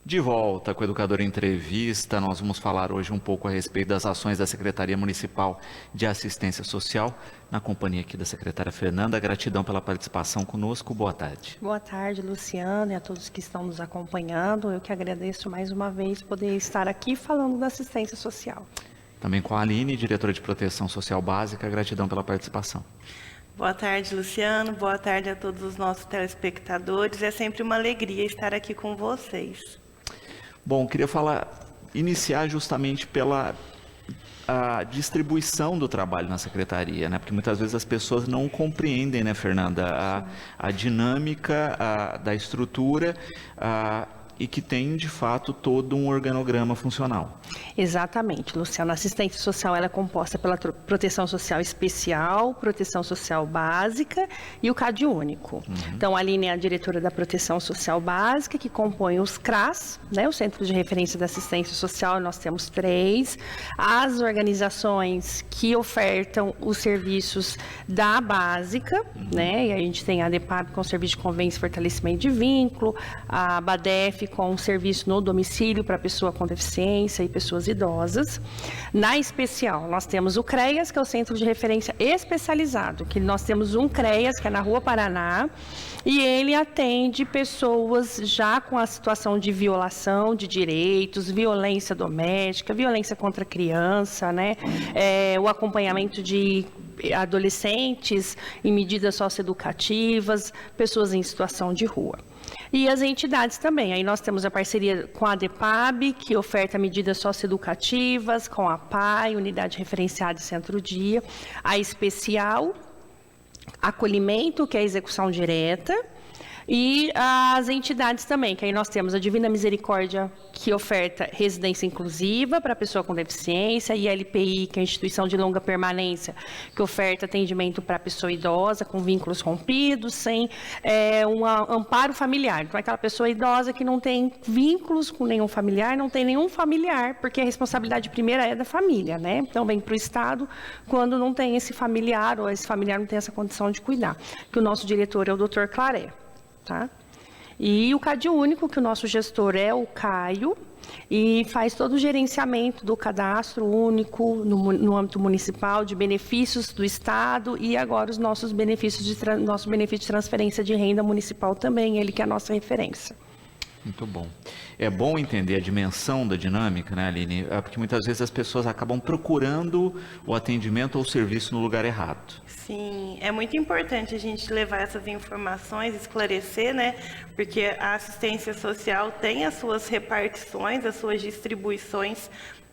De volta com o Educador Entrevista, nós vamos falar hoje um pouco a respeito das ações da Secretaria Municipal de Assistência Social, na companhia aqui da secretária Fernanda. Gratidão pela participação conosco, boa tarde. Boa tarde, Luciano, e a todos que estão nos acompanhando. Eu que agradeço mais uma vez poder estar aqui falando da assistência social. Também com a Aline, diretora de Proteção Social Básica, gratidão pela participação. Boa tarde, Luciano. Boa tarde a todos os nossos telespectadores. É sempre uma alegria estar aqui com vocês. Bom, queria iniciar justamente pela distribuição do trabalho na secretaria, né? Porque muitas vezes as pessoas não compreendem, né, Fernanda, a dinâmica da estrutura e que tem, de fato, todo um organograma funcional. Exatamente, Luciano. A assistência social ela é composta pela proteção social especial, proteção social básica e o CAD único. Então, a Aline é a diretora da proteção social básica, que compõe os CRAS, né, o Centro de Referência da Assistência Social, nós temos 3. As organizações que ofertam os serviços da básica, né, e a gente tem a DEPAB com o serviço de convênio e fortalecimento de vínculo, a BADEF com o serviço no domicílio para pessoa com deficiência e pessoas idosas. Na especial, nós temos o CREAS, que é o Centro de Referência Especializado, que nós temos um CREAS, que é na Rua Paraná, e ele atende pessoas já com a situação de violação de direitos, violência doméstica, violência contra a criança, né? O acompanhamento de adolescentes em medidas socioeducativas, pessoas em situação de rua. E as entidades também. Aí nós temos a parceria com a DEPAB, que oferta medidas socioeducativas, com a PAI, Unidade Referenciada e Centro-Dia, a Especial, Acolhimento, que é a execução direta, e as entidades também, que aí nós temos a Divina Misericórdia, que oferta residência inclusiva para pessoa com deficiência, e a LPI, que é a Instituição de Longa Permanência, que oferta atendimento para pessoa idosa com vínculos rompidos, sem um amparo familiar. Então, é aquela pessoa idosa que não tem vínculos com nenhum familiar, não tem nenhum familiar, porque a responsabilidade primeira é da família, né? Então, vem para o Estado quando não tem esse familiar, ou esse familiar não tem essa condição de cuidar. Que o nosso diretor é o Dr. Claré. Tá? E o CAD único, que o nosso gestor é o Caio, e faz todo o gerenciamento do cadastro único no âmbito municipal, de benefícios do Estado e agora os nossos benefícios nosso benefício de transferência de renda municipal também, ele que é a nossa referência. Muito bom. É bom entender a dimensão da dinâmica, né, Aline? Porque muitas vezes as pessoas acabam procurando o atendimento ou o serviço no lugar errado. Sim, é muito importante a gente levar essas informações, esclarecer, né? Porque a assistência social tem as suas repartições, as suas distribuições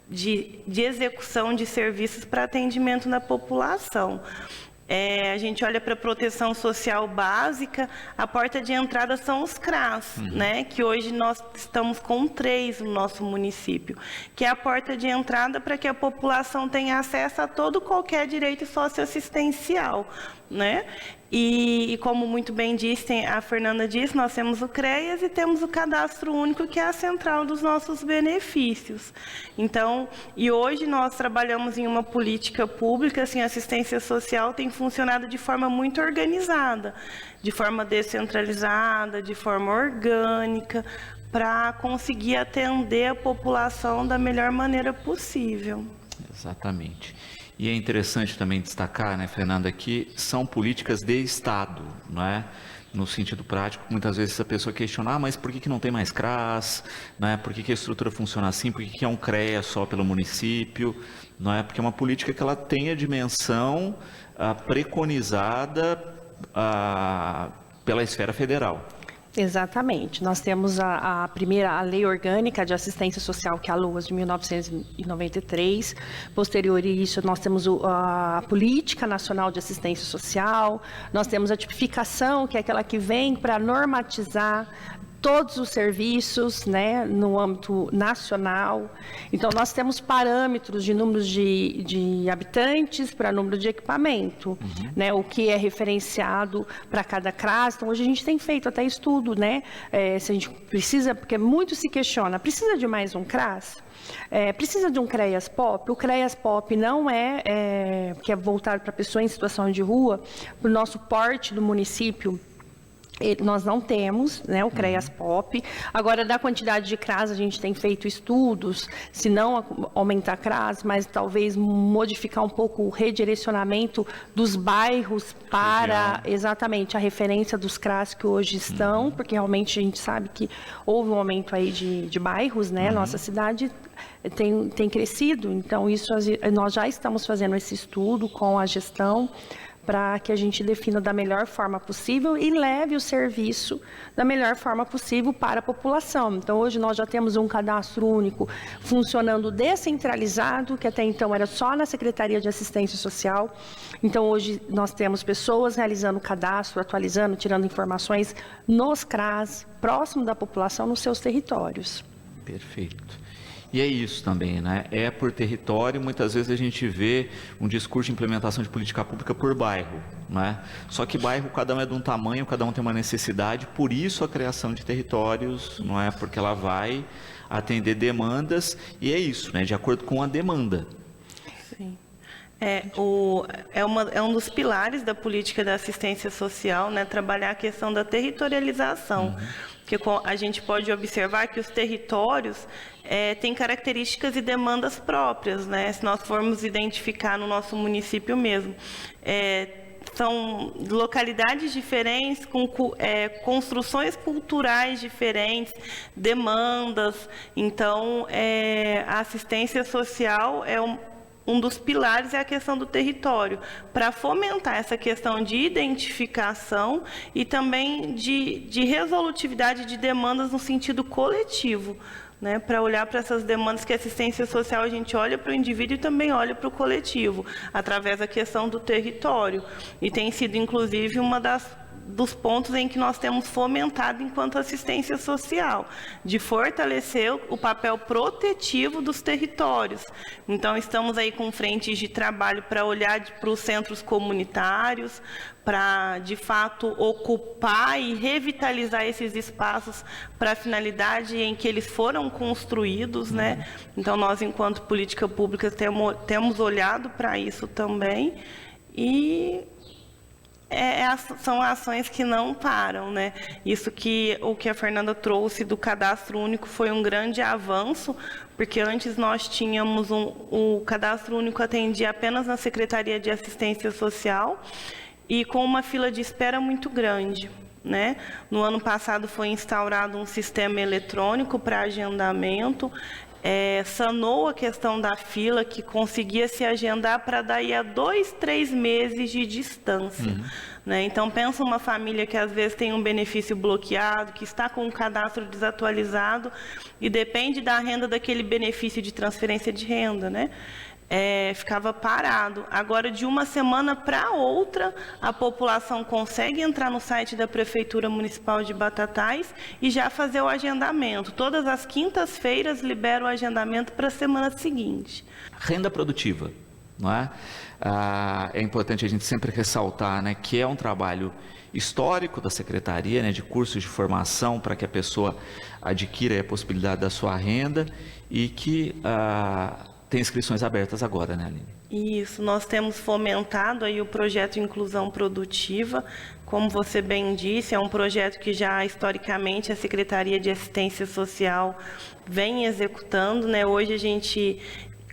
de execução de serviços para atendimento na população. A gente olha para a proteção social básica, a porta de entrada são os CRAS, né? Que hoje nós estamos com 3 no nosso município, que é a porta de entrada para que a população tenha acesso a qualquer direito socioassistencial, né? E como muito bem a Fernanda disse, nós temos o CREAS e temos o Cadastro Único, que é a central dos nossos benefícios. Então, e hoje nós trabalhamos em uma política pública, assim, a assistência social tem funcionado de forma muito organizada, de forma descentralizada, de forma orgânica, para conseguir atender a população da melhor maneira possível. Exatamente. E é interessante também destacar, né, Fernanda, que são políticas de Estado, não é? No sentido prático, muitas vezes a pessoa questiona, mas por que não tem mais CRAS? Não é? Por que a estrutura funciona assim? Por que é um CREA só pelo município? Não é? Porque é uma política que ela tem a dimensão preconizada pela esfera federal. Exatamente. Nós temos a Lei Orgânica de Assistência Social, que é a LOAS, de 1993. Posterior a isso, nós temos a Política Nacional de Assistência Social, nós temos a tipificação, que é aquela que vem para normatizar todos os serviços, né, no âmbito nacional. Então, nós temos parâmetros de números de habitantes para número de equipamento, né, o que é referenciado para cada CRAS. Então, hoje a gente tem feito até estudo, né, se a gente precisa, porque muito se questiona, precisa de mais um CRAS? Precisa de um CREAS POP? O CREAS POP não que é voltado para pessoa em situação de rua, para o nosso porte do município. Nós não temos, né, o CREAS-POP. Agora, da quantidade de CRAS, a gente tem feito estudos, se não aumentar CRAS, mas talvez modificar um pouco o redirecionamento dos bairros para exatamente a referência dos CRAS que hoje estão, porque realmente a gente sabe que houve um aumento aí de bairros, né? Nossa cidade tem crescido, então isso nós já estamos fazendo esse estudo com a gestão, para que a gente defina da melhor forma possível e leve o serviço da melhor forma possível para a população. Então, hoje nós já temos um cadastro único funcionando descentralizado, que até então era só na Secretaria de Assistência Social. Então, hoje nós temos pessoas realizando cadastro, atualizando, tirando informações nos CRAS, próximo da população, nos seus territórios. Perfeito. E é isso também, né? É por território, muitas vezes a gente vê um discurso de implementação de política pública por bairro, né? Só que bairro, cada um é de um tamanho, cada um tem uma necessidade, por isso a criação de territórios, não é? Porque ela vai atender demandas e é isso, né? De acordo com a demanda. Sim. É um dos pilares da política da assistência social, né? Trabalhar a questão da territorialização. Porque a gente pode observar que os territórios têm características e demandas próprias, né? Se nós formos identificar no nosso município mesmo. São localidades diferentes, com construções culturais diferentes, demandas. Então, a assistência social um dos pilares é a questão do território, para fomentar essa questão de identificação e também de resolutividade de demandas no sentido coletivo, né? Para olhar para essas demandas que a assistência social, a gente olha para o indivíduo e também olha para o coletivo, através da questão do território. E tem sido, inclusive, dos pontos em que nós temos fomentado enquanto assistência social, de fortalecer o papel protetivo dos territórios. Então, estamos aí com frentes de trabalho para olhar para os centros comunitários, para, de fato, ocupar e revitalizar esses espaços para a finalidade em que eles foram construídos, né? Então, nós, enquanto política pública, temos olhado para isso também e são ações que não param, né? O que a Fernanda trouxe do cadastro único foi um grande avanço, porque antes nós tínhamos o cadastro único atendia apenas na Secretaria de Assistência Social e com uma fila de espera muito grande, né? No ano passado foi instaurado um sistema eletrônico para agendamento, sanou a questão da fila, que conseguia se agendar para daí a 2, 3 meses de distância. Né? Então, pensa uma família que às vezes tem um benefício bloqueado, que está com um cadastro desatualizado e depende da renda daquele benefício de transferência de renda, né? Ficava parado. Agora, de uma semana para outra, a população consegue entrar no site da Prefeitura Municipal de Batatais e já fazer o agendamento. Todas as quintas-feiras libera o agendamento para a semana seguinte. Renda produtiva, não é? É importante a gente sempre ressaltar, né, que é um trabalho histórico da Secretaria, né, de cursos de formação para que a pessoa adquira a possibilidade da sua renda e que tem inscrições abertas agora, né, Aline? Isso, nós temos fomentado aí o projeto Inclusão Produtiva. Como você bem disse, é um projeto que já historicamente a Secretaria de Assistência Social vem executando, né? Hoje a gente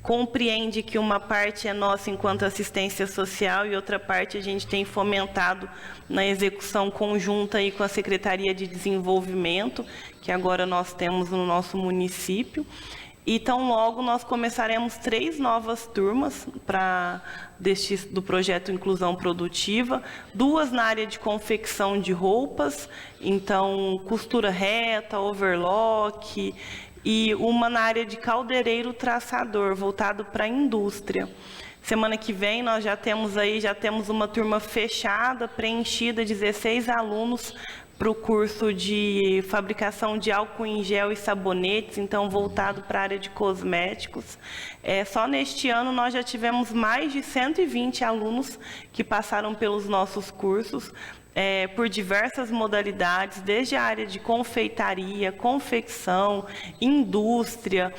compreende que uma parte é nossa enquanto assistência social e outra parte a gente tem fomentado na execução conjunta aí com a Secretaria de Desenvolvimento, que agora nós temos no nosso município. E tão logo nós começaremos 3 novas turmas do projeto Inclusão Produtiva, 2 na área de confecção de roupas, então costura reta, overlock, e uma na área de caldeireiro traçador, voltado para a indústria. Semana que vem nós já temos uma turma fechada, preenchida, 16 alunos, para o curso de fabricação de álcool em gel e sabonetes, então voltado para a área de cosméticos. Só neste ano nós já tivemos mais de 120 alunos que passaram pelos nossos cursos, por diversas modalidades, desde a área de confeitaria, confecção, indústria,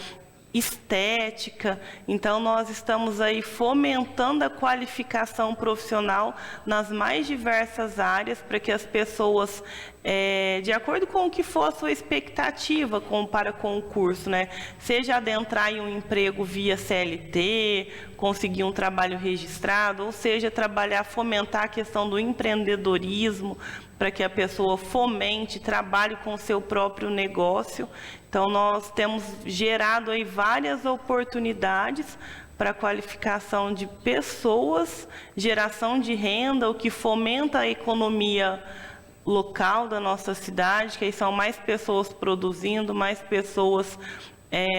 estética. Então, nós estamos aí fomentando a qualificação profissional nas mais diversas áreas, para que as pessoas, de acordo com o que for a sua expectativa para com o curso, né? Seja adentrar em um emprego via CLT, conseguir um trabalho registrado, ou seja, fomentar a questão do empreendedorismo, para que a pessoa fomente, trabalhe com o seu próprio negócio. Então, nós temos gerado aí várias oportunidades para a qualificação de pessoas, geração de renda, o que fomenta a economia local da nossa cidade, que aí são mais pessoas produzindo, mais pessoas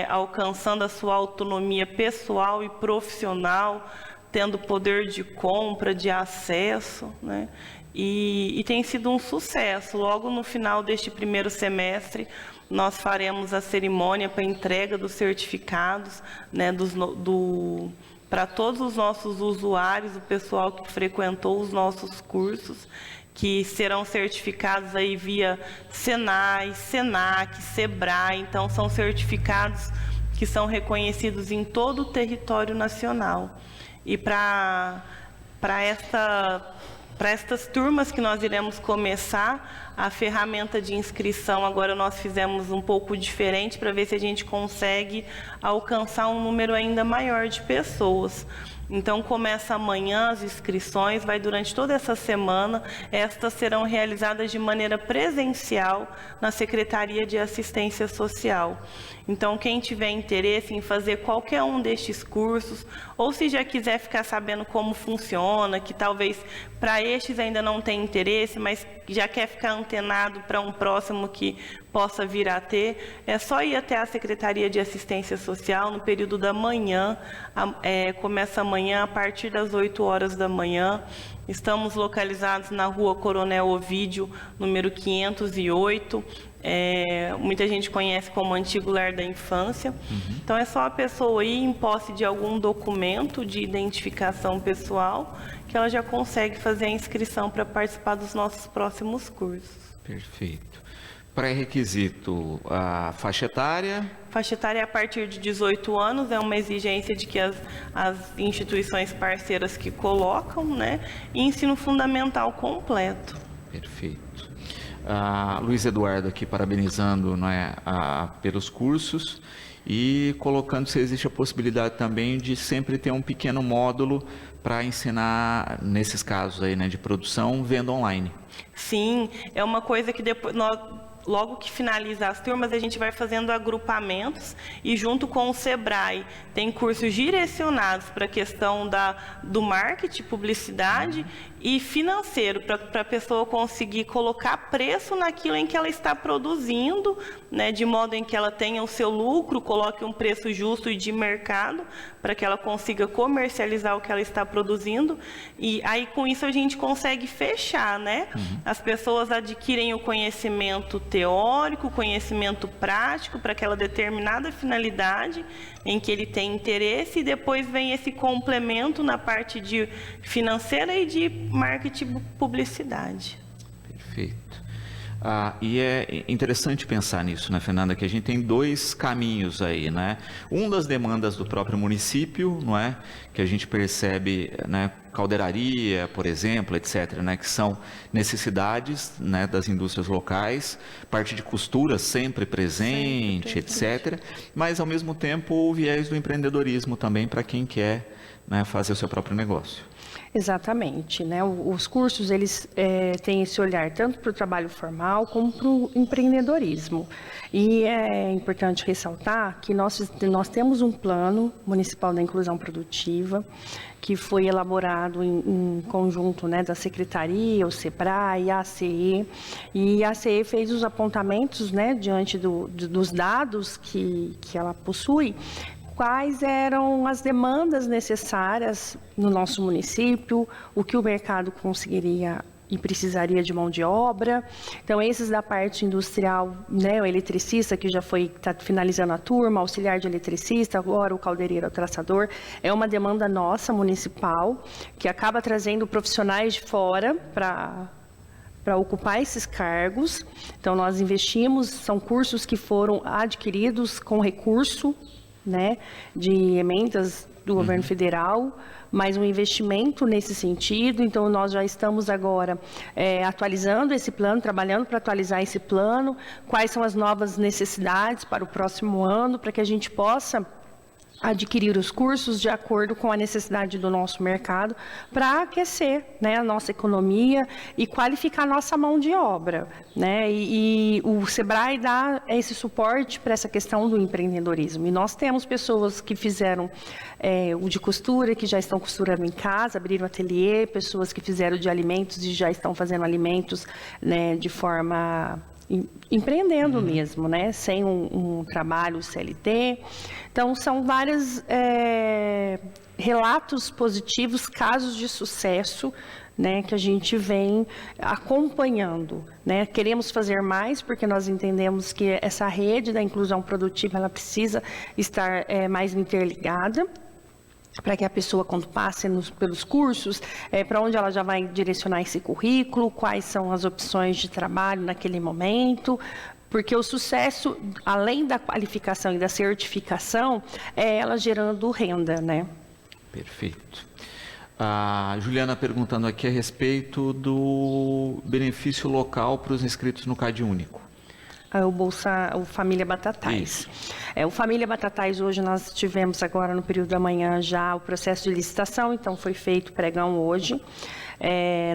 alcançando a sua autonomia pessoal e profissional, tendo poder de compra, de acesso, né? E tem sido um sucesso. Logo no final deste primeiro semestre, nós faremos a cerimônia para entrega dos certificados, né, para todos os nossos usuários, o pessoal que frequentou os nossos cursos, que serão certificados aí via Senai, Senac, Sebrae. Então, são certificados que são reconhecidos em todo o território nacional. E para estas turmas que nós iremos começar, a ferramenta de inscrição agora nós fizemos um pouco diferente, para ver se a gente consegue alcançar um número ainda maior de pessoas. Então, começa amanhã as inscrições, vai durante toda essa semana. Estas serão realizadas de maneira presencial na Secretaria de Assistência Social. Então, quem tiver interesse em fazer qualquer um destes cursos, ou se já quiser ficar sabendo como funciona, que talvez para estes ainda não tem interesse, mas já quer ficar antenado para um próximo que possa vir a ter, é só ir até a Secretaria de Assistência Social no período da manhã. Começa amanhã a partir das 8 horas da manhã. Estamos localizados na Rua Coronel Ovídio, número 508. Muita gente conhece como Antigo Lar da Infância. Então, é só a pessoa ir em posse de algum documento de identificação pessoal, que ela já consegue fazer a inscrição para participar dos nossos próximos cursos. Perfeito. Pré-requisito, a faixa etária? Faixa etária a partir de 18 anos, é uma exigência de que as instituições parceiras que colocam, né? E ensino fundamental completo. Perfeito. Luiz Eduardo aqui parabenizando, não é, pelos cursos e colocando se existe a possibilidade também de sempre ter um pequeno módulo para ensinar, nesses casos aí, né, de produção, venda online. Sim, é uma coisa que depois logo que finaliza as turmas, a gente vai fazendo agrupamentos, e junto com o Sebrae tem cursos direcionados para a questão do marketing, publicidade e financeiro, para a pessoa conseguir colocar preço naquilo em que ela está produzindo, né, de modo em que ela tenha o seu lucro, coloque um preço justo e de mercado, para que ela consiga comercializar o que ela está produzindo. E aí, com isso, a gente consegue fechar, né? As pessoas adquirem o conhecimento teórico, conhecimento prático para aquela determinada finalidade em que ele tem interesse, e depois vem esse complemento na parte de financeira e de marketing e publicidade. Perfeito. E é interessante pensar nisso, né, Fernanda, que a gente tem dois caminhos aí, né? Um das demandas do próprio município, não é? Que a gente percebe, né, caldeiraria, por exemplo, etc., né, que são necessidades, né, das indústrias locais, parte de costura sempre presente, etc., mas ao mesmo tempo o viés do empreendedorismo também para quem quer, né, fazer o seu próprio negócio. Exatamente, né? Os cursos, eles têm esse olhar tanto para o trabalho formal como para o empreendedorismo. E é importante ressaltar que nós temos um plano municipal da inclusão produtiva, que foi elaborado em conjunto, né, da Secretaria, o Sebrae, a ACE, e a ACE fez os apontamentos, né, diante dos dados que ela possui, quais eram as demandas necessárias no nosso município, o que o mercado conseguiria e precisaria de mão de obra. Então, esses da parte industrial, né, o eletricista, que já está finalizando a turma, auxiliar de eletricista, agora o caldeireiro, o traçador, é uma demanda nossa, municipal, que acaba trazendo profissionais de fora para ocupar esses cargos. Então, nós investimos, são cursos que foram adquiridos com recurso né, de emendas do governo federal, mas um investimento nesse sentido. Então, nós já estamos agora atualizando esse plano, trabalhando para atualizar esse plano, quais são as novas necessidades para o próximo ano, para que a gente possa adquirir os cursos de acordo com a necessidade do nosso mercado para aquecer, né, a nossa economia e qualificar a nossa mão de obra, né? E o Sebrae dá esse suporte para essa questão do empreendedorismo. E nós temos pessoas que fizeram o de costura, que já estão costurando em casa, abriram ateliê, pessoas que fizeram de alimentos e já estão fazendo alimentos, né, de forma empreendendo mesmo, né? Sem um trabalho CLT. Então, são vários relatos positivos, casos de sucesso, né, que a gente vem acompanhando, né? Queremos fazer mais porque nós entendemos que essa rede da inclusão produtiva ela precisa estar mais interligada, para que a pessoa, quando passe pelos cursos, para onde ela já vai direcionar esse currículo, quais são as opções de trabalho naquele momento, porque o sucesso, além da qualificação e da certificação, é ela gerando renda, né? Perfeito. A Juliana perguntando aqui a respeito do benefício local para os inscritos no CadÚnico. O Família Batatais. O Família Batatais, hoje nós tivemos agora no período da manhã já o processo de licitação, então foi feito pregão hoje.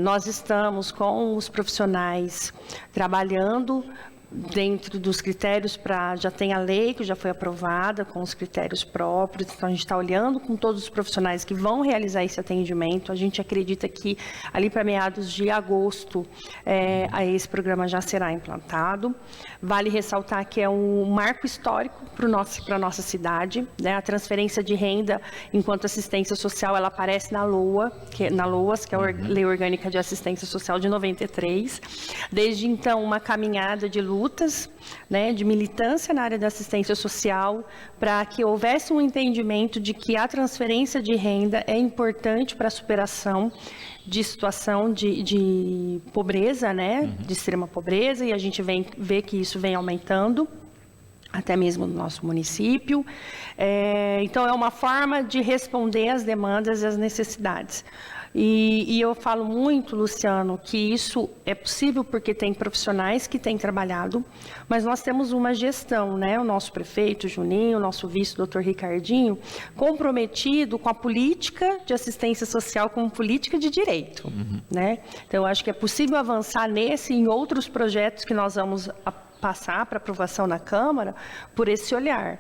Nós estamos com os profissionais trabalhando dentro dos critérios já tem a lei que já foi aprovada com os critérios próprios, então a gente está olhando com todos os profissionais que vão realizar esse atendimento. A gente acredita que ali para meados de agosto esse programa já será implantado. Vale ressaltar que é um marco histórico para a nossa cidade, né? A transferência de renda enquanto assistência social ela aparece na LOAS, que é a Lei Orgânica de Assistência Social de 93. Desde então, uma caminhada de lutas, né, de militância na área da assistência social, para que houvesse um entendimento de que a transferência de renda é importante para a superação de situação de pobreza, né, de extrema pobreza, e a gente vê que isso vem aumentando, até mesmo no nosso município. Então, é uma forma de responder às demandas e às necessidades. E eu falo muito, Luciano, que isso é possível porque tem profissionais que têm trabalhado, mas nós temos uma gestão, né? O nosso prefeito, Juninho, o nosso vice, doutor Ricardinho, comprometido com a política de assistência social como política de direito, né? Então, eu acho que é possível avançar nesse e em outros projetos que nós vamos passar para aprovação na Câmara por esse olhar.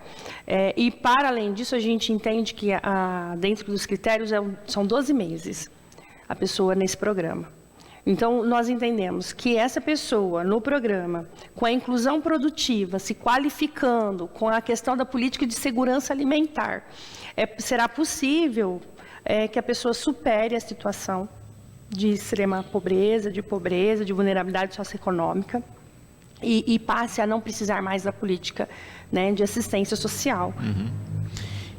E, para além disso, a gente entende que dentro dos critérios são 12 meses a pessoa nesse programa. Então, nós entendemos que essa pessoa no programa, com a inclusão produtiva, se qualificando, com a questão da política de segurança alimentar, será possível que a pessoa supere a situação de extrema pobreza, de vulnerabilidade socioeconômica, e passe a não precisar mais da política, né, de assistência social.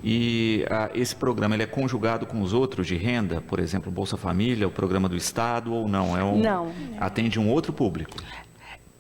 E esse programa ele é conjugado com os outros de renda, por exemplo, Bolsa Família, o programa do Estado, ou não? Não. Atende um outro público?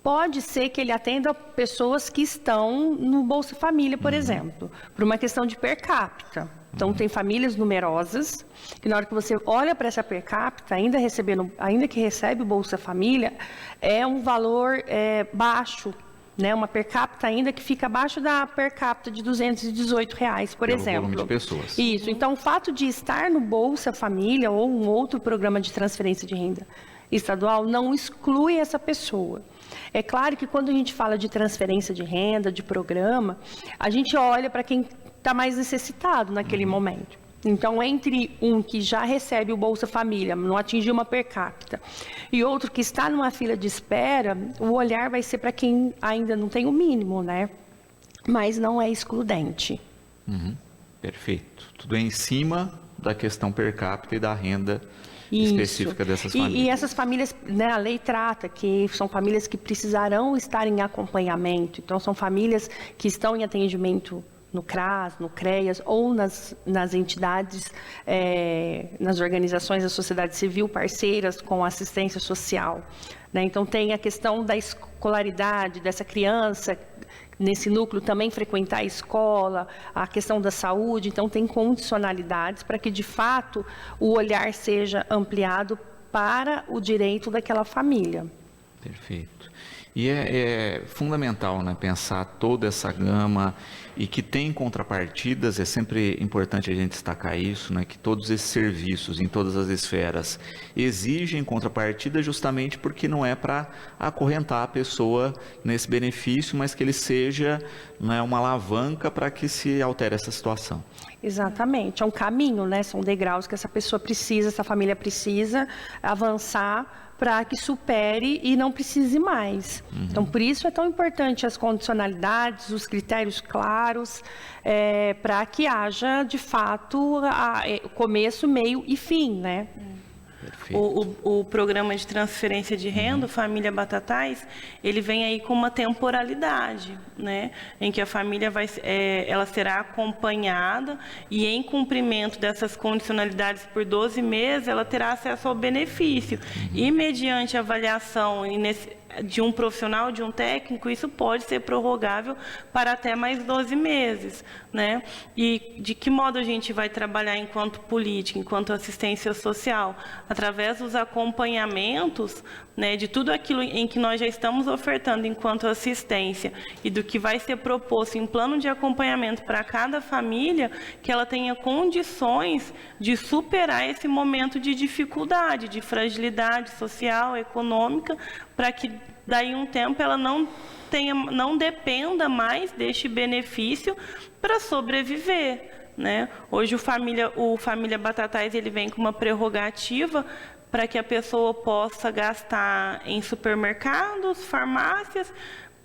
Pode ser que ele atenda pessoas que estão no Bolsa Família, por exemplo, por uma questão de per capita. Então, tem famílias numerosas, que na hora que você olha para essa per capita, ainda que recebe o Bolsa Família, é um valor baixo, né? Uma per capita ainda que fica abaixo da per capita de R$218, por exemplo. Volume de pessoas. Isso. Então, o fato de estar no Bolsa Família ou um outro programa de transferência de renda estadual não exclui essa pessoa. É claro que quando a gente fala de transferência de renda, de programa, a gente olha para quem está mais necessitado naquele momento. Então, entre um que já recebe o Bolsa Família, não atingiu uma per capita, e outro que está numa fila de espera, o olhar vai ser para quem ainda não tem o mínimo, né? Mas não é excludente. Perfeito. Tudo é em cima da questão per capita e da renda específica dessas famílias. E essas famílias, né, a lei trata que são famílias que precisarão estar em acompanhamento. Então, são famílias que estão em atendimento no CRAS, no CREAS, ou nas entidades, nas organizações da sociedade civil parceiras com assistência social, né? Então, tem a questão da escolaridade dessa criança nesse núcleo também frequentar a escola, a questão da saúde, então tem condicionalidades para que de fato o olhar seja ampliado para o direito daquela família. Perfeito. E é fundamental, né, pensar toda essa gama e que tem contrapartidas, é sempre importante a gente destacar isso, né, que todos esses serviços em todas as esferas exigem contrapartida justamente porque não é para acorrentar a pessoa nesse benefício, mas que ele seja, né, uma alavanca para que se altere essa situação. Exatamente, é um caminho, né? São degraus que essa pessoa precisa, essa família precisa avançar para que supere e não precise mais. Então, por isso é tão importante as condicionalidades, os critérios claros, para que haja, de fato, começo, meio e fim, né? O programa de transferência de renda, o Família Batatais, ele vem aí com uma temporalidade, né? Em que a família ela será acompanhada e em cumprimento dessas condicionalidades por 12 meses, ela terá acesso ao benefício. E mediante avaliação de um profissional, de um técnico, isso pode ser prorrogável para até mais 12 meses, né? E de que modo a gente vai trabalhar enquanto política, enquanto assistência social? Através dos acompanhamentos, né, de tudo aquilo em que nós já estamos ofertando enquanto assistência e do que vai ser proposto em plano de acompanhamento para cada família, que ela tenha condições de superar esse momento de dificuldade, de fragilidade social, econômica, para que daí um tempo ela não dependa mais deste benefício para sobreviver, né? Hoje o Família Batatais ele vem com uma prerrogativa para que a pessoa possa gastar em supermercados, farmácias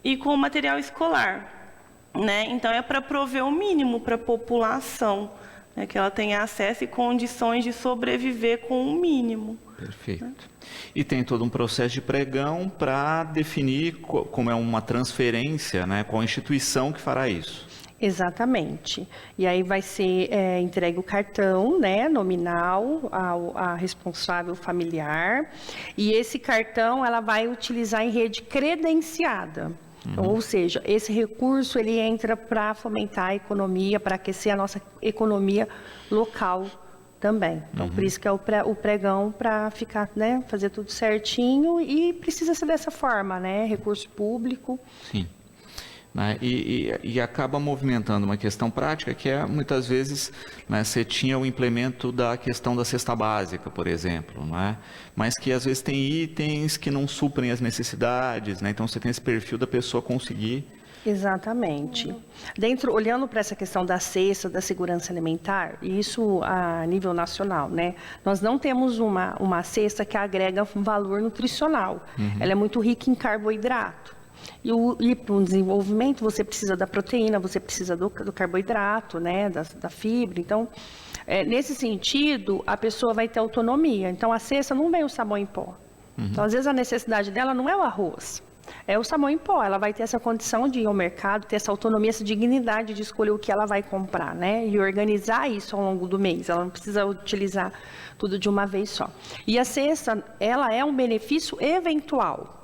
e com material escolar, né? Então é para prover o mínimo para a população, né? Que ela tenha acesso e condições de sobreviver com o mínimo. Perfeito. E tem todo um processo de pregão para definir como é uma transferência, né? Qual a instituição que fará isso? Exatamente. E aí vai ser entregue o cartão, né, nominal à responsável familiar. E esse cartão ela vai utilizar em rede credenciada. Então, ou seja, esse recurso ele entra para fomentar a economia, para aquecer a nossa economia local também. Então, por isso que é o pregão para ficar, né, fazer tudo certinho e precisa ser dessa forma, né, recurso público. Sim. Né? E acaba movimentando uma questão prática que é, muitas vezes, né, você tinha o implemento da questão da cesta básica, por exemplo, não é? Mas que às vezes tem itens que não suprem as necessidades, né? Então você tem esse perfil da pessoa conseguir. Exatamente. Olhando para essa questão da cesta, da segurança alimentar, isso a nível nacional, né? Nós não temos uma cesta que agrega um valor nutricional. Ela é muito rica em carboidrato. E para o desenvolvimento você precisa da proteína, você precisa do carboidrato, né, da fibra. Então, nesse sentido, a pessoa vai ter autonomia. Então, a cesta não vem o sabão em pó. Então, às vezes, a necessidade dela não é o arroz, é o sabão em pó. Ela vai ter essa condição de ir ao mercado, ter essa autonomia, essa dignidade de escolher o que ela vai comprar, né? E organizar isso ao longo do mês. Ela não precisa utilizar tudo de uma vez só. E a cesta, ela é um benefício eventual.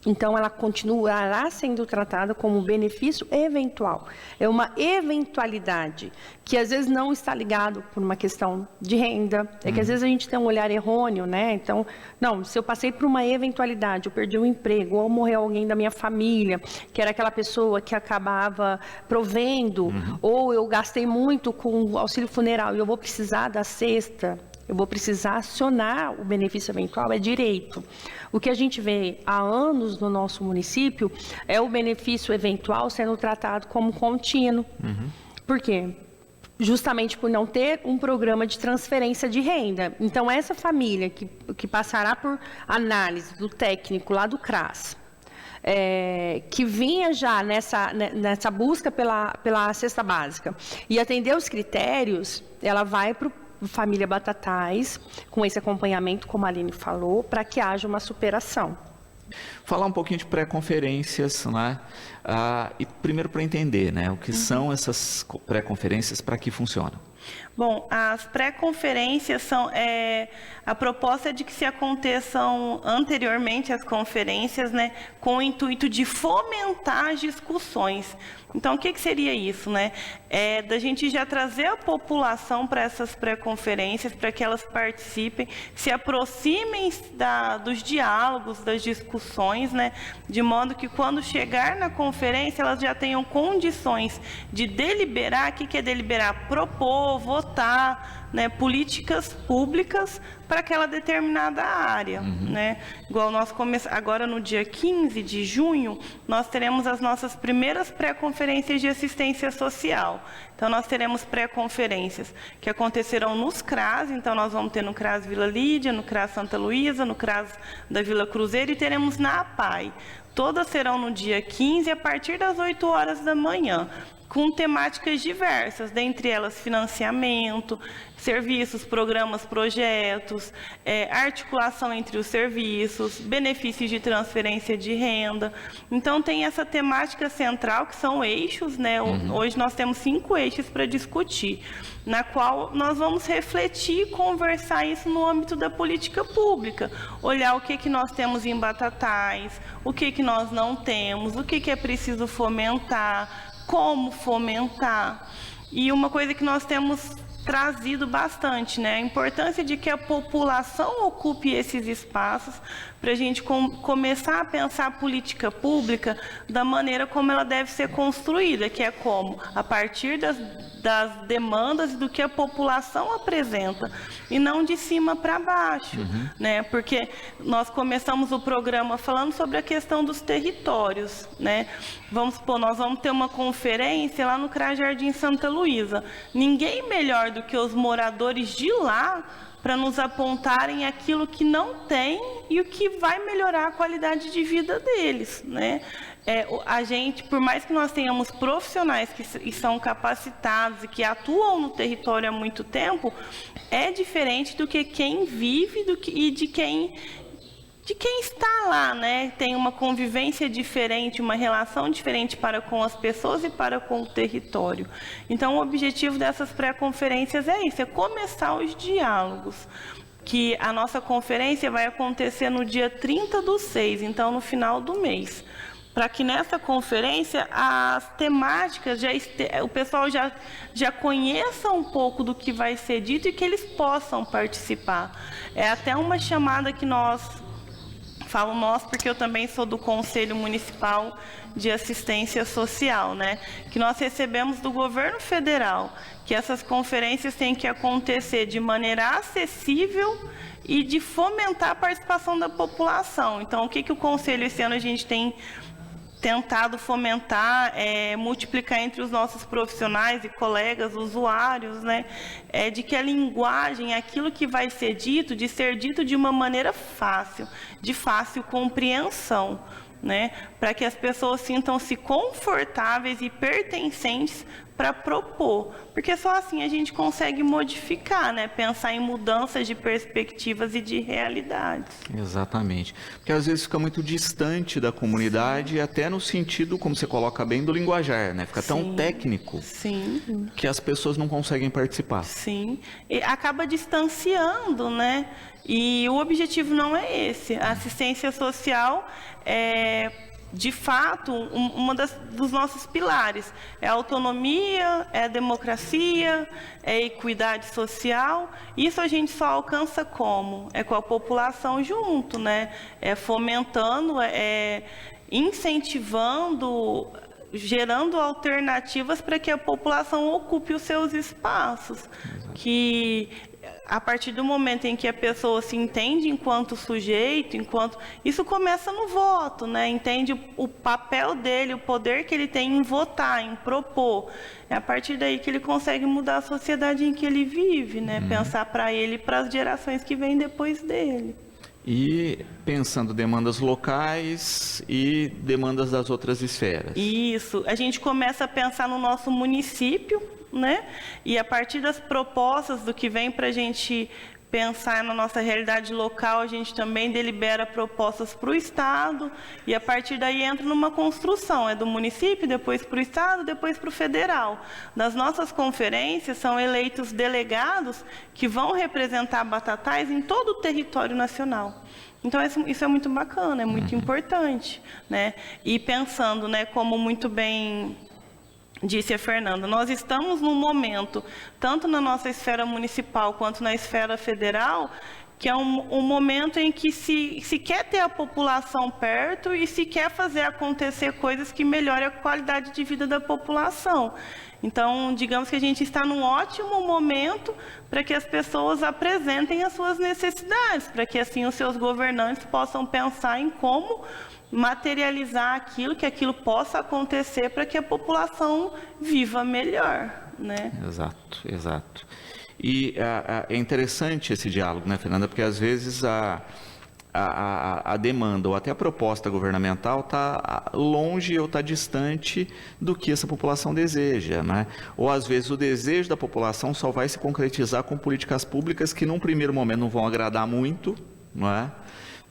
Então, ela continuará sendo tratada como benefício eventual. É uma eventualidade que, às vezes, não está ligado por uma questão de renda. É que, às vezes, a gente tem um olhar errôneo, né? Então, não, se eu passei por uma eventualidade, eu perdi um emprego, ou morreu alguém da minha família, que era aquela pessoa que acabava provendo, ou eu gastei muito com o auxílio funeral e eu vou precisar da cesta, eu vou precisar acionar o benefício eventual, é direito. O que a gente vê há anos no nosso município é o benefício eventual sendo tratado como contínuo. Por quê? Justamente por não ter um programa de transferência de renda. Então, essa família que passará por análise do técnico lá do CRAS, que vinha já nessa busca pela cesta básica e atender os critérios, ela vai para o Família Batatais, com esse acompanhamento, como a Aline falou, para que haja uma superação. Falar um pouquinho de pré-conferências, né? E primeiro para entender, né, o que são essas pré-conferências, para que funcionam. Bom, as pré-conferências são a proposta é de que se aconteçam anteriormente às conferências, né, com o intuito de fomentar as discussões. Então, o que seria isso, né? Da gente já trazer a população para essas pré-conferências, para que elas participem, se aproximem dos diálogos, das discussões, né? De modo que quando chegar na conferência, elas já tenham condições de deliberar. O que é deliberar? Propor, votar, né, políticas públicas para aquela determinada área, né? Igual nós agora no dia 15 de junho, nós teremos as nossas primeiras pré-conferências de assistência social. Então, nós teremos pré-conferências que acontecerão nos CRAS, então nós vamos ter no CRAS Vila Lídia, no CRAS Santa Luísa, no CRAS da Vila Cruzeiro e teremos na APAI. Todas serão no dia 15, a partir das 8 horas da manhã, com temáticas diversas, dentre elas financiamento, serviços, programas, projetos, articulação entre os serviços, benefícios de transferência de renda. Então, tem essa temática central, que são eixos, né? Hoje nós temos 5 eixos para discutir, na qual nós vamos refletir e conversar isso no âmbito da política pública. Olhar o que nós temos em Batatais, o que nós não temos, o que é preciso fomentar, como fomentar. E uma coisa que nós temos trazido bastante, né? A importância de que a população ocupe esses espaços para a gente começar a pensar a política pública da maneira como ela deve ser construída, que é como? A partir das demandas do que a população apresenta, e não de cima para baixo, né? Porque nós começamos o programa falando sobre a questão dos territórios, né? Vamos supor, nós vamos ter uma conferência lá no CRAS Jardim Santa Luísa. Ninguém melhor do que os moradores de lá para nos apontarem aquilo que não tem e o que vai melhorar a qualidade de vida deles, né? A gente, por mais que nós tenhamos profissionais que são capacitados e que atuam no território há muito tempo, é diferente do que quem vive e de quem está lá, né? Tem uma convivência diferente, uma relação diferente para com as pessoas e para com o território. Então, o objetivo dessas pré-conferências é isso, é começar os diálogos. Que a nossa conferência vai acontecer no dia 30/6, então no final do mês. Para que nessa conferência as temáticas, o pessoal já conheça um pouco do que vai ser dito e que eles possam participar. É até uma chamada que falo nós porque eu também sou do Conselho Municipal de Assistência Social, né? Que nós recebemos do governo federal, que essas conferências têm que acontecer de maneira acessível e de fomentar a participação da população. Então, o que o Conselho esse ano a gente tem tentado fomentar, multiplicar entre os nossos profissionais e colegas, usuários, né? De que a linguagem, aquilo que vai ser dito, de ser dito de uma maneira fácil, de fácil compreensão, né? Para que as pessoas sintam-se confortáveis e pertencentes para propor, porque só assim a gente consegue modificar, né? Pensar em mudanças de perspectivas e de realidades. Exatamente, porque às vezes fica muito distante da comunidade, e até no sentido, como você coloca bem, do linguajar, né? Fica tão técnico que as pessoas não conseguem participar. Sim, e acaba distanciando, né? E o objetivo não é esse. A assistência social de fato, dos nossos pilares é a autonomia, é a democracia, é a equidade social. Isso a gente só alcança como? É com a população junto, né? É fomentando, incentivando, gerando alternativas para que a população ocupe os seus espaços. Que a partir do momento em que a pessoa se entende enquanto sujeito, isso começa no voto, né? Entende o papel dele, o poder que ele tem em votar, em propor. É a partir daí que ele consegue mudar a sociedade em que ele vive, né? Pensar para ele e para as gerações que vêm depois dele. E pensando demandas locais e demandas das outras esferas. Isso. A gente começa a pensar no nosso município, né? E a partir das propostas do que vem para a gente pensar na nossa realidade local, a gente também delibera propostas para o Estado e a partir daí entra numa construção, é do município, depois para o Estado, depois para o federal. Nas nossas conferências são eleitos delegados que vão representar Batatais em todo o território nacional. Então, isso é muito bacana, é muito importante, né? E pensando, né, como muito bem disse a Fernanda, nós estamos num momento, tanto na nossa esfera municipal quanto na esfera federal, que é um momento em que se quer ter a população perto e se quer fazer acontecer coisas que melhorem a qualidade de vida da população. Então, digamos que a gente está num ótimo momento para que as pessoas apresentem as suas necessidades, para que assim os seus governantes possam pensar em como materializar aquilo, que aquilo possa acontecer para que a população viva melhor, né? Exato, exato. E é interessante esse diálogo, né, Fernanda? Porque às vezes a demanda ou até a proposta governamental está longe ou está distante do que essa população deseja, né? Ou às vezes o desejo da população só vai se concretizar com políticas públicas que num primeiro momento não vão agradar muito, não é?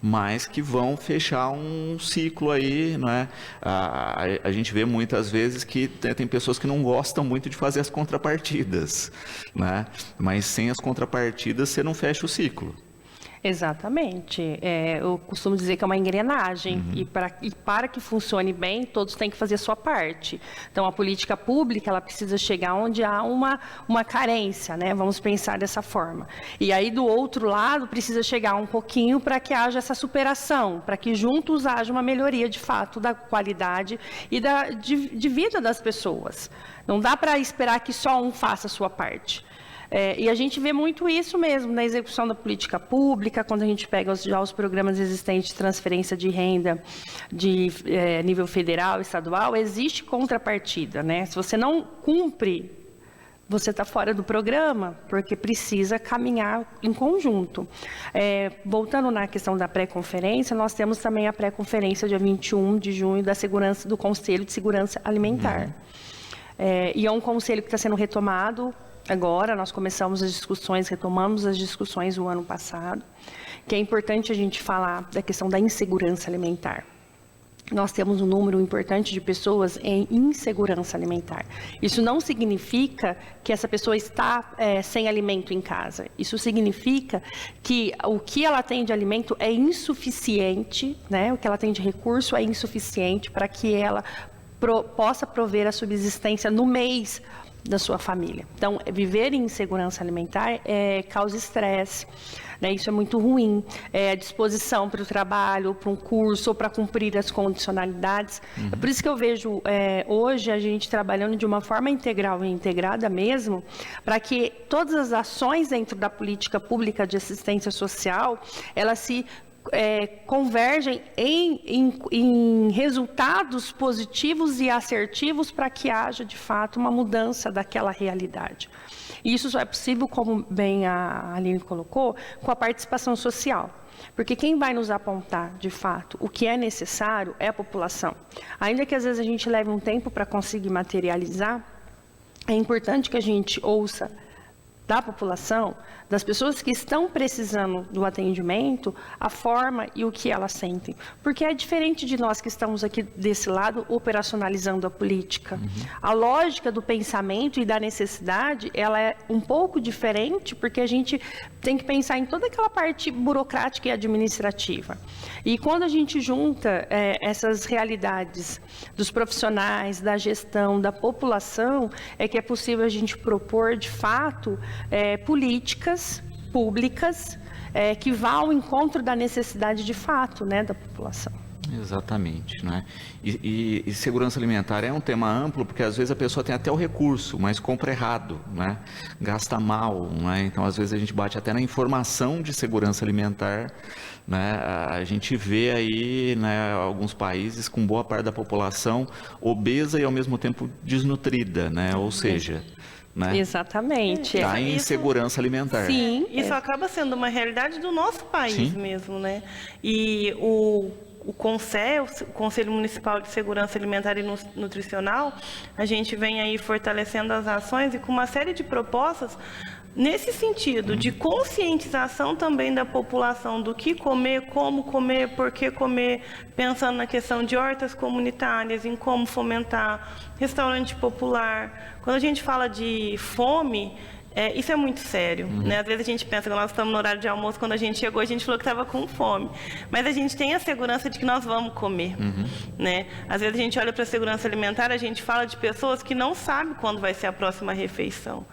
Mas que vão fechar um ciclo aí, não é? A gente vê muitas vezes que tem pessoas que não gostam muito de fazer as contrapartidas, né? Mas sem as contrapartidas você não fecha o ciclo. Exatamente. Eu costumo dizer que é uma engrenagem e para que funcione bem, todos têm que fazer a sua parte. Então, a política pública ela precisa chegar onde há uma carência, né? Vamos pensar dessa forma. E aí, do outro lado, precisa chegar um pouquinho para que haja essa superação, para que juntos haja uma melhoria, de fato, da qualidade e de vida das pessoas. Não dá para esperar que só um faça a sua parte. E a gente vê muito isso mesmo na execução da política pública, quando a gente pega já os programas existentes de transferência de renda de nível federal, estadual, existe contrapartida, né? Se você não cumpre, você está fora do programa, porque precisa caminhar em conjunto. Voltando na questão da pré-conferência, nós temos também a pré-conferência dia 21 de junho do Conselho de Segurança Alimentar. E é um conselho que está sendo retomado. Agora, nós retomamos as discussões do ano passado, que é importante a gente falar da questão da insegurança alimentar. Nós temos um número importante de pessoas em insegurança alimentar. Isso não significa que essa pessoa está sem alimento em casa. Isso significa que o que ela tem de alimento é insuficiente, né? O que ela tem de recurso é insuficiente para que ela possa prover a subsistência no mês da sua família. Então, viver em insegurança alimentar causa estresse, né? Isso é muito ruim. A disposição para o trabalho, para um curso, ou para cumprir as condicionalidades. É por isso que eu vejo hoje a gente trabalhando de uma forma integral e integrada mesmo, para que todas as ações dentro da política pública de assistência social, elas se convergem em resultados positivos e assertivos para que haja, de fato, uma mudança daquela realidade. E isso só é possível, como bem a Aline colocou, com a participação social. Porque quem vai nos apontar, de fato, o que é necessário é a população. Ainda que às vezes a gente leve um tempo para conseguir materializar, é importante que a gente ouça da população, das pessoas que estão precisando do atendimento, a forma e o que elas sentem. Porque é diferente de nós que estamos aqui desse lado operacionalizando a política. A lógica do pensamento e da necessidade, ela é um pouco diferente, porque a gente tem que pensar em toda aquela parte burocrática e administrativa. E quando a gente junta essas realidades dos profissionais, da gestão, da população, é que é possível a gente propor, de fato, políticas públicas que vá ao encontro da necessidade de fato, né, da população. Exatamente, né? E segurança alimentar é um tema amplo, porque às vezes a pessoa tem até o recurso, mas compra errado, né? Gasta mal, né? Então às vezes a gente bate até na informação de segurança alimentar, né? A gente vê aí, né, alguns países com boa parte da população obesa e ao mesmo tempo desnutrida, né? Ou seja, né? Exatamente. Está em insegurança alimentar. Sim, isso acaba sendo uma realidade do nosso país mesmo, né? E o Conselho Municipal de Segurança Alimentar e Nutricional, a gente vem aí fortalecendo as ações e com uma série de propostas nesse sentido de conscientização também da população do que comer, como comer, por que comer, pensando na questão de hortas comunitárias, em como fomentar restaurante popular. Quando a gente fala de fome, isso é muito sério, né? Às vezes a gente pensa que nós estamos no horário de almoço, quando a gente chegou, a gente falou que estava com fome. Mas a gente tem a segurança de que nós vamos comer, né? Às vezes a gente olha para a segurança alimentar, a gente fala de pessoas que não sabem quando vai ser a próxima refeição.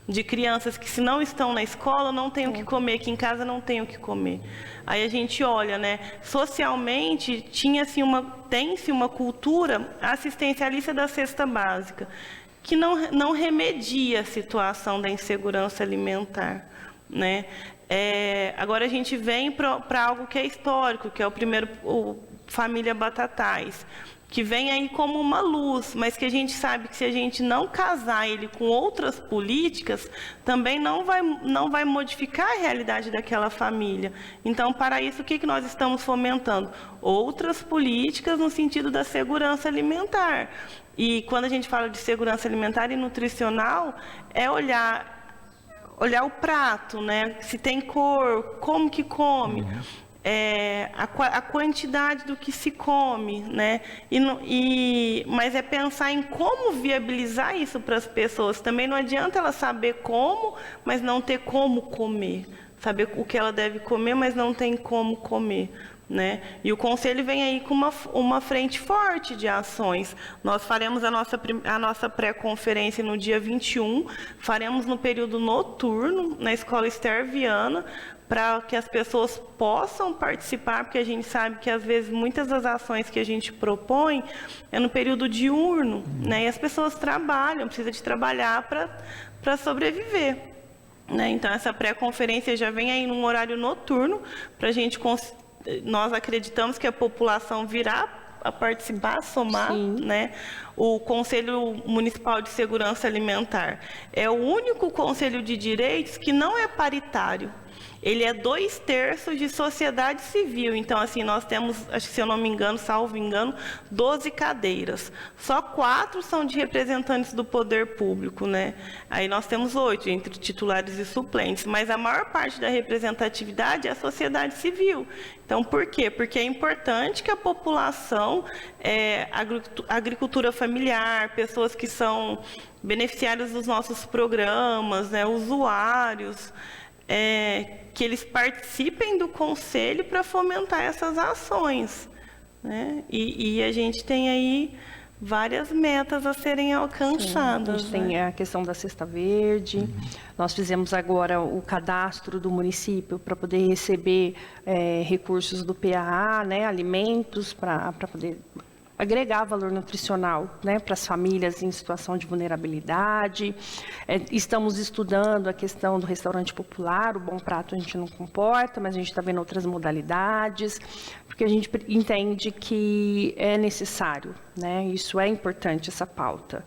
De crianças que, se não estão na escola, não têm o que comer, que em casa não têm o que comer. Aí a gente olha, né? Socialmente, tem-se uma cultura assistencialista da cesta básica, que não remedia a situação da insegurança alimentar, né? Agora a gente vem para algo que é histórico, que é o Família Batatais, que vem aí como uma luz, mas que a gente sabe que se a gente não casar ele com outras políticas, também não vai modificar a realidade daquela família. Então, para isso, o que nós estamos fomentando? Outras políticas no sentido da segurança alimentar. E quando a gente fala de segurança alimentar e nutricional, é olhar o prato, né? Se tem cor, como que come. A quantidade do que se come, né? Mas é pensar em como viabilizar isso para as pessoas. Também não adianta ela saber como, mas não ter como comer. Saber o que ela deve comer, mas não tem como comer, né? E o Conselho vem aí com uma frente forte de ações. Nós faremos a nossa pré-conferência no dia 21, faremos no período noturno, na Escola Esther Viana, para que as pessoas possam participar, porque a gente sabe que, às vezes, muitas das ações que a gente propõe é no período diurno, né? E as pessoas trabalham, precisam de trabalhar para sobreviver, né? Então, essa pré-conferência já vem aí num horário noturno, para a gente... Nós acreditamos que a população virá a participar, a somar, né? O Conselho Municipal de Segurança Alimentar é o único conselho de direitos que não é paritário. Ele é 2/3 de sociedade civil. Então, assim, nós temos, acho que, se eu não me engano, salvo engano, 12 cadeiras. Só 4 são de representantes do poder público, né? Aí nós temos 8, entre titulares e suplentes. Mas a maior parte da representatividade é a sociedade civil. Então, por quê? Porque é importante que a população, agricultura familiar, pessoas que são beneficiários dos nossos programas, né, usuários, que eles participem do conselho para fomentar essas ações, né? E a gente tem aí várias metas a serem alcançadas. Sim, a gente tem a questão da cesta verde. Nós fizemos agora o cadastro do município para poder receber recursos do PAA, né, alimentos para poder agregar valor nutricional, né, para as famílias em situação de vulnerabilidade. Estamos estudando a questão do restaurante popular. O Bom Prato a gente não comporta, mas a gente está vendo outras modalidades, porque a gente entende que é necessário, né? Isso é importante, essa pauta.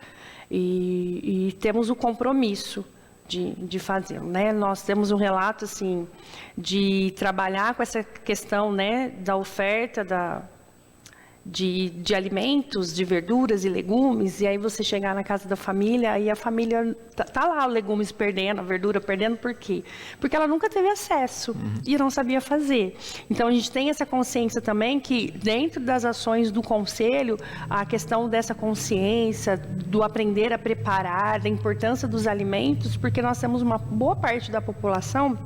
E temos o compromisso de fazer, né? Nós temos um relato, assim, de trabalhar com essa questão, né, da oferta de alimentos, de verduras e legumes, e aí você chegar na casa da família e a família tá lá, legumes perdendo, a verdura perdendo, por quê? Porque ela nunca teve acesso e não sabia fazer. Então a gente tem essa consciência também que dentro das ações do Conselho, a questão dessa consciência, do aprender a preparar, da importância dos alimentos, porque nós temos uma boa parte da população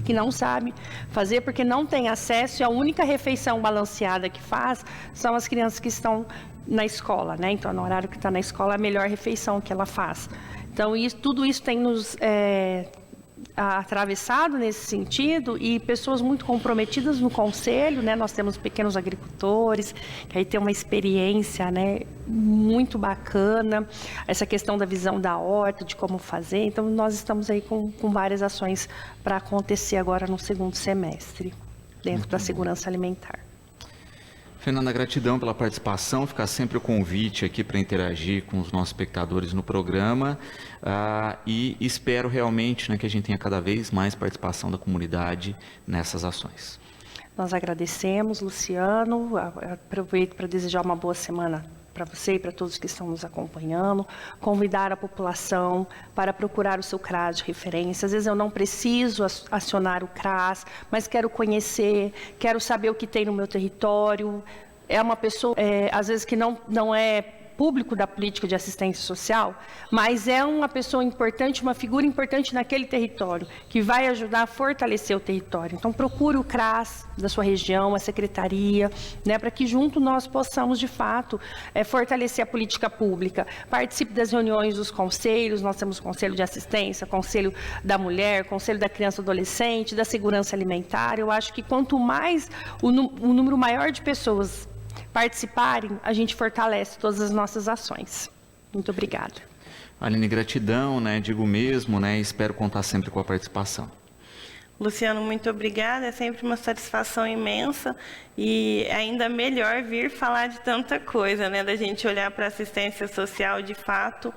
que não sabe fazer porque não tem acesso, e a única refeição balanceada que faz são as crianças que estão na escola, né? Então, no horário que está na escola, é a melhor refeição que ela faz. Então, tudo isso tem nos atravessado nesse sentido, e pessoas muito comprometidas no Conselho, né? Nós temos pequenos agricultores, que aí tem uma experiência, né, muito bacana, essa questão da visão da horta, de como fazer. Então, nós estamos aí com várias ações para acontecer agora no segundo semestre, dentro da segurança alimentar. Fernanda, gratidão pela participação, fica sempre o convite aqui para interagir com os nossos espectadores no programa, e espero realmente, né, que a gente tenha cada vez mais participação da comunidade nessas ações. Nós agradecemos, Luciano, aproveito para desejar uma boa semana para você e para todos que estão nos acompanhando, convidar a população para procurar o seu CRAS de referência. Às vezes eu não preciso acionar o CRAS, mas quero conhecer, quero saber o que tem no meu território. É uma pessoa, às vezes, que não é público da política de assistência social, mas é uma pessoa importante, uma figura importante naquele território, que vai ajudar a fortalecer o território. Então, procure o CRAS da sua região, a secretaria, né, para que junto nós possamos, de fato, fortalecer a política pública. Participe das reuniões dos conselhos, nós temos o Conselho de Assistência, Conselho da Mulher, Conselho da Criança e Adolescente, da Segurança Alimentar. Eu acho que quanto mais o número maior de pessoas participarem, a gente fortalece todas as nossas ações. Muito obrigada. Aline, gratidão, né? Digo mesmo, né? Espero contar sempre com a participação. Luciano, muito obrigada. É sempre uma satisfação imensa e ainda melhor vir falar de tanta coisa, né? Da gente olhar para a assistência social de fato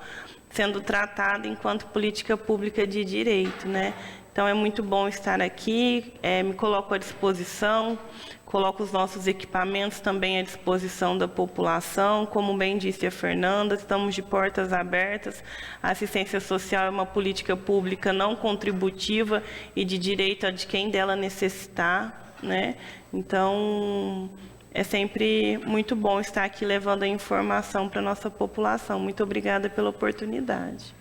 sendo tratada enquanto política pública de direito, né? Então é muito bom estar aqui, me coloco à disposição, coloco os nossos equipamentos também à disposição da população. Como bem disse a Fernanda, estamos de portas abertas. A assistência social é uma política pública não contributiva e de direito de quem dela necessitar, né? Então, é sempre muito bom estar aqui levando a informação para a nossa população. Muito obrigada pela oportunidade.